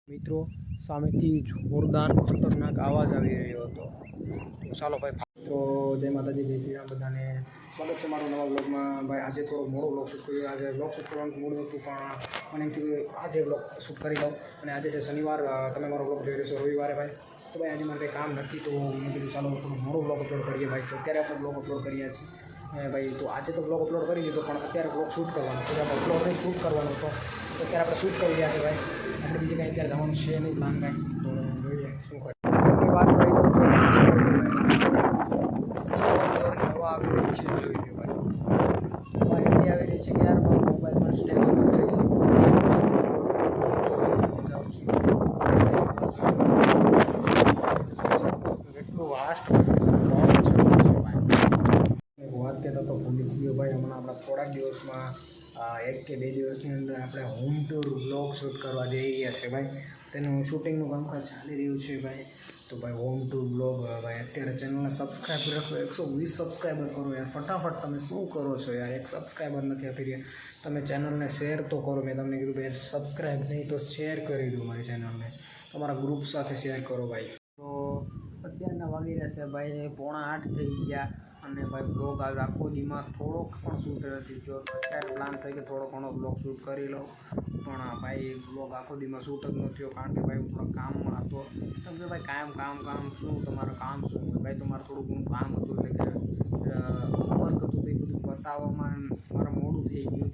મિત્રો સામેથી જોરદાર ખતરનાક અવાજ આવી રહ્યો હતો. ચાલો ભાઈ. મિત્રો જય માતાજી, જય શ્રી રામ બધાને. સ્વાગત છે મારો નવા બ્લોગમાં. ભાઈ આજે થોડો મોડો બ્લોગ શૂટ કર્યો. આજે બ્લોગ શૂટ કરવાનું મૂડ હતું પણ મને એમ થયું કે આજે બ્લોગ શૂટ કરી લઉં. અને આજે છે શનિવાર, તમે મારો બ્લોગ જોઈ રહ્યો છો રવિવારે ભાઈ. તો ભાઈ આજે મારે કંઈ કામ નથી તો મેં કીધું ચાલો થોડો મોડો બ્લોગ અપલોડ કરીએ ભાઈ. તો અત્યારે આપણે બ્લોગ અપલોડ કરીએ છીએ ભાઈ. તો આજે તો બ્લોગ અપલોડ કરી દીધો પણ અત્યારે બ્લોગ શૂટ કરવાનો છે. આપણે અપલોડ નહીં શૂટ કરવાનો હતો તો અત્યારે આપણે શૂટ કરી રહ્યા છે ભાઈ. આપણે બીજે કાંઈ અત્યારે જવાનું છે નહીં, પ્લાન કાંઈ. તો જોઈએ શું કરીએ. વાત કરી દઉં તો હવા આવી રહી છે, જોઈ લો ભાઈ. હવા એટલી આવી રહી છે કે યાર મારો મોબાઈલ પણ સ્ટેબલ નથી રહી શકતો. એટલું વાસ્ટ વાત કહેતો તો ભૂલી ગયો ભાઈ. હમણાં આપણા થોડાક દિવસમાં 1 કે 2 દિવસની અંદર આપણે હોમ ટૂર બ્લોગ શૂટ કરવા જઈ રહ્યા છે ભાઈ. તેનું શૂટિંગનું કામકાજ ચાલી રહ્યું છે ભાઈ. તો ભાઈ હોમ ટૂર બ્લોગ ભાઈ અત્યારે ચેનલને સબસ્ક્રાઈબ રાખો. 120 સબસ્ક્રાઈબર કરો યાર ફટાફટ. તમે શું કરો છો યાર? 1 સબસ્ક્રાઈબર નથી આપી રહ્યા. તમે ચેનલને શેર તો કરો. મેં તમને કીધું ભાઈ સબસ્ક્રાઈબ નહીં તો શેર કરી દો મારી ચેનલને. તમારા ગ્રુપ સાથે શેર કરો ભાઈ. તો અત્યારના વાગી રહ્યા છે ભાઈ 7:45 થઈ ગયા. અને ભાઈ બ્લોગ આજ આખો દીમાં થોડોક પણ શૂટ નથી થયો. અત્યારે પ્લાન છે કે થોડો ઘણો બ્લોગ શૂટ કરી લઉં પણ ભાઈ બ્લોગ આખો દીમાં શૂટ જ ન થયો કારણ કે ભાઈ હું થોડા કામમાં હતો. કેમ કે ભાઈ કામ શું, તમારું કામ શું હોય ભાઈ? તમારે થોડું ઘણું કામ હતું એટલે કે હોમવર્ક હતું તો એ બધું બતાવવામાં મારે મોડું થઈ ગયું.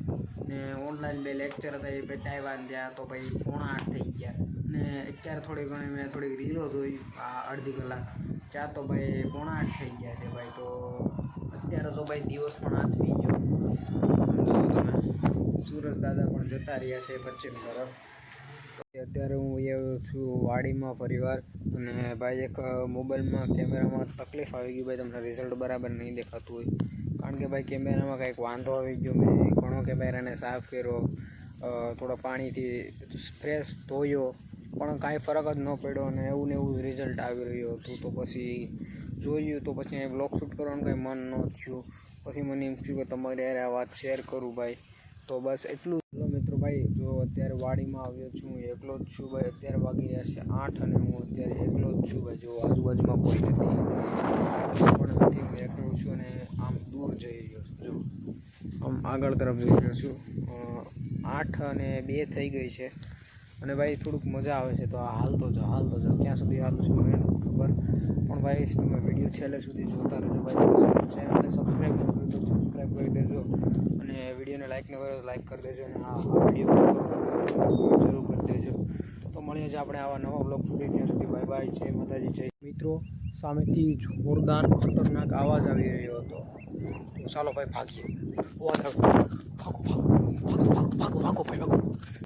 ને ઓનલાઈન 2 લેક્ચર હતા એ પતાવ્યા ને ત્યાં તો ભાઈ 7:45 થઈ ગયા. ને અત્યારે થોડી ઘણી મેં થોડીક રીલો જોઈ અડધી કલાક, ત્યાં તો ભાઈ 7:45 થઈ ગયા છે ભાઈ. તો અત્યારે તો ભાઈ દિવસ પણ આથમી ગયો. જો તમે સુરજ દાદા પણ જતા રહ્યા છે પશ્ચિમ તરફ. અત્યારે હું આવ્યો છું વાડીમાં ફરીવાર. અને ભાઈ એક મોબાઈલમાં કેમેરામાં તકલીફ આવી ગઈ ભાઈ. તમને રિઝલ્ટ બરાબર નહીં દેખાતું હોય કારણ કે ભાઈ કેમેરામાં કંઈક વાંધો આવી ગયો. મેં ઘણો કેમેરાને સાફ કર્યો, થોડા પાણીથી ફ્રેશ ધોયો પણ કાંઈ ફરક જ ન પડ્યો. અને એવું ને એવું રિઝલ્ટ આવી રહ્યું હતું. તો પછી જોયું તો પછી બ્લોગ શૂટ કરવાનું કંઈ મન ન થયું. પછી મને એમ થયું કે તમારે યાર આ વાત શેર કરું ભાઈ. તો બસ એટલું. ચલો મિત્રો ભાઈ, જો અત્યારે વાડીમાં આવ્યો છું, હું એકલો જ છું ભાઈ. અત્યારે વાગી રહ્યા છે 8 અને હું અત્યારે એકલો જ છું ભાઈ. જો આજુબાજુમાં કોઈ નથી પણ નથી, હું એકલો છું અને આમ દૂર જઈ રહ્યો છું. જો આમ આગળ તરફ જઈ રહ્યો છું. 8 અને 2 થઈ ગઈ છે. અને ભાઈ થોડુંક મજા આવે છે તો હાલતો જાઓ. ક્યાં સુધી હાલું છું મને નથી ખબર પણ ભાઈ તમે વિડીયો છેલ્લે સુધી જોતા રહેજો ભાઈ. ચેનલને સબસ્ક્રાઈબ ન કર્યું તો સબસ્ક્રાઈબ કરી દેજો અને વિડીયોને લાઇક ન કર્યો તો લાઇક કરી દેજો. અને આ વિડીયો જરૂર કરી દેજો. તો મળીએ જ આપણે આવા નવા બ્લોગ સુધી. ત્યાં સુધી બાય બાય. જય માતાજી, જય. મિત્રો સામેથી જોરદાર ખતરનાક અવાજ આવી રહ્યો હતો. ચાલો ભાઈ ભાગીએ. ભાગો ભાઈ ભાગો.